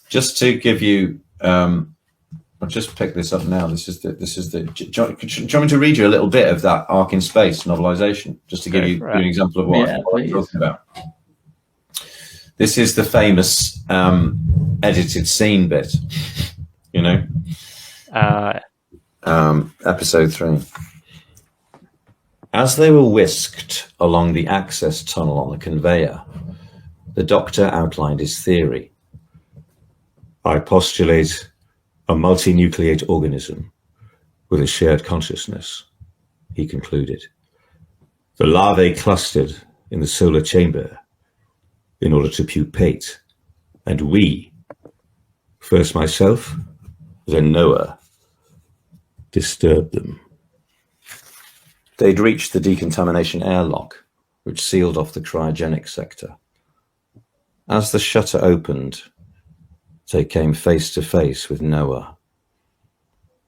Just to give you, I'll just pick this up now. This is the. Do you want me to read you a little bit of that Arc in Space novelisation, just to give you an example of what I'm talking about? This is the famous edited scene bit, you know. Episode 3. As they were whisked along the access tunnel on the conveyor, the Doctor outlined his theory. I postulate a multinucleate organism with a shared consciousness, he concluded. The larvae clustered in the solar chamber in order to pupate, and we, first myself, then Noah, disturbed them. They'd reached the decontamination airlock, which sealed off the cryogenic sector. As the shutter opened, they came face to face with Noah.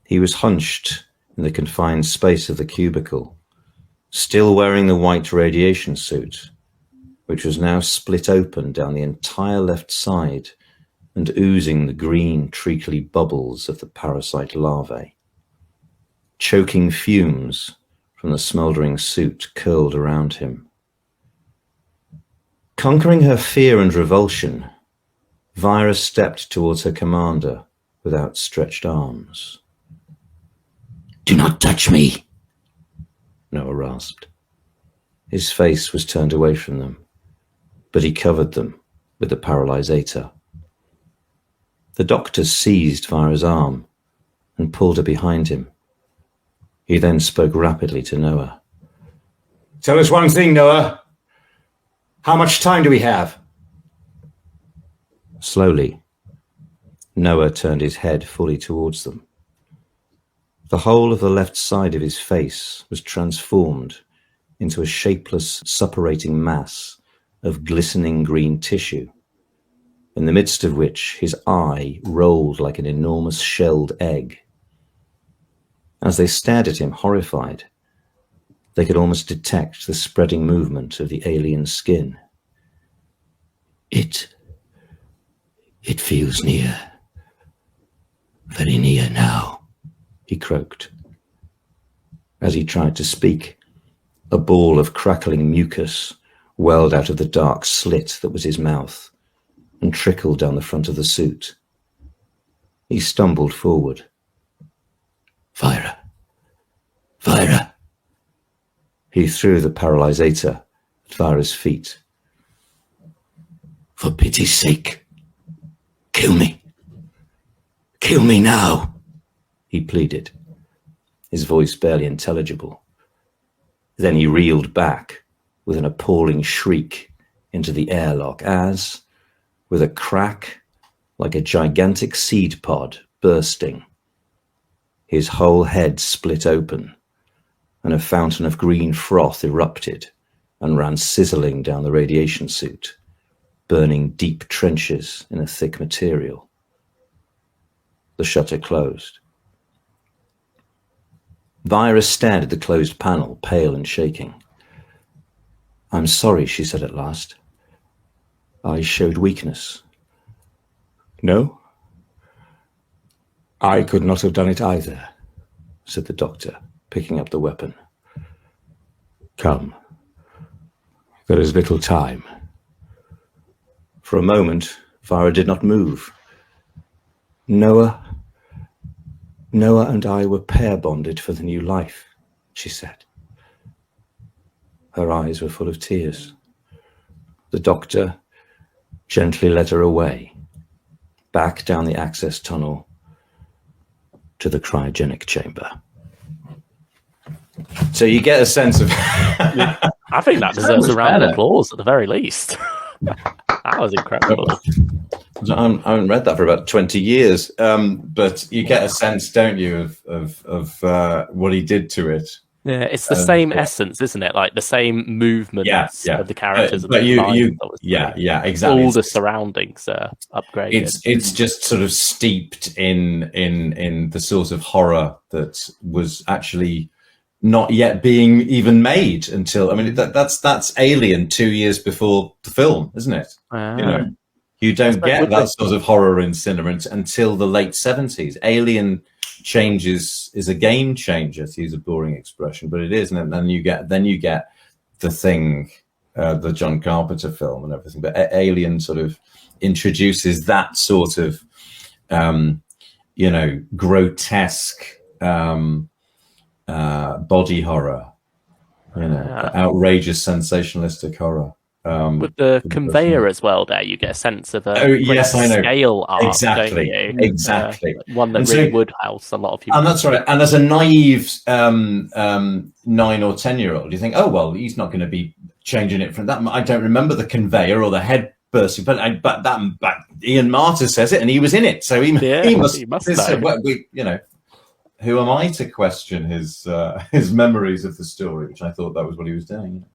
He was hunched in the confined space of the cubicle, still wearing the white radiation suit, which was now split open down the entire left side and oozing the green, treacly bubbles of the parasite larvae. Choking fumes from the smouldering suit curled around him. Conquering her fear and revulsion, Wirrrn stepped towards her commander with outstretched arms. Do not touch me, Noah rasped. His face was turned away from them, but he covered them with the paralysator. The Doctor seized Wirrrn's arm and pulled her behind him. He then spoke rapidly to Noah. Tell us one thing, Noah. How much time do we have? Slowly, Noah turned his head fully towards them. The whole of the left side of his face was transformed into a shapeless, suppurating mass of glistening green tissue, in the midst of which his eye rolled like an enormous shelled egg. As they stared at him, horrified, they could almost detect the spreading movement of the alien skin. It feels near. Very near now, he croaked. As he tried to speak, a ball of crackling mucus welled out of the dark slit that was his mouth and trickled down the front of the suit. He stumbled forward. Wirrrn. Wirrrn. He threw the paralysator at Wirrrn's feet. For pity's sake, kill me. Kill me now, he pleaded, his voice barely intelligible. Then he reeled back with an appalling shriek into the airlock as, with a crack like a gigantic seed pod bursting, his whole head split open, and a fountain of green froth erupted and ran sizzling down the radiation suit, burning deep trenches in a thick material. The shutter closed. Wirrrn stared at the closed panel, pale and shaking. I'm sorry, she said at last. I showed weakness. No? I could not have done it either, said the Doctor, picking up the weapon. Come. There is little time. For a moment, Wirrrn did not move. Noah and I were pair-bonded for the new life, she said. Her eyes were full of tears. The Doctor gently led her away, back down the access tunnel to the cryogenic chamber. So you get a sense of... I think that deserves a round of applause at the very least. That was incredible. I haven't read that for about 20 years, but you get a sense, don't you, of what he did to it. Yeah, it's the same essence, isn't it? Like the same movements of the characters. But exactly. All the surroundings are upgraded. It's just sort of steeped in the sort of horror that was actually not yet being even made until, I mean, that's Alien 2 years before the film, isn't it? You know, You don't get that sort of horror in cinema until the late 70s. Alien is a game changer, to use a boring expression, but it is. And then you get The Thing, the John Carpenter film and everything. But Alien sort of introduces that sort of, grotesque body horror, outrageous sensationalistic horror. With the conveyor as well, there you get a sense of a scale art, exactly, don't you? Exactly. One that really would house a lot of people. And that's right. And as a naive 9 or 10-year-old, you think, oh well, he's not going to be changing it from that. I don't remember the conveyor or the head bursting, but Ian Marter says it, and he was in it, so he must know. Who am I to question his memories of the story? Which I thought that was what he was doing.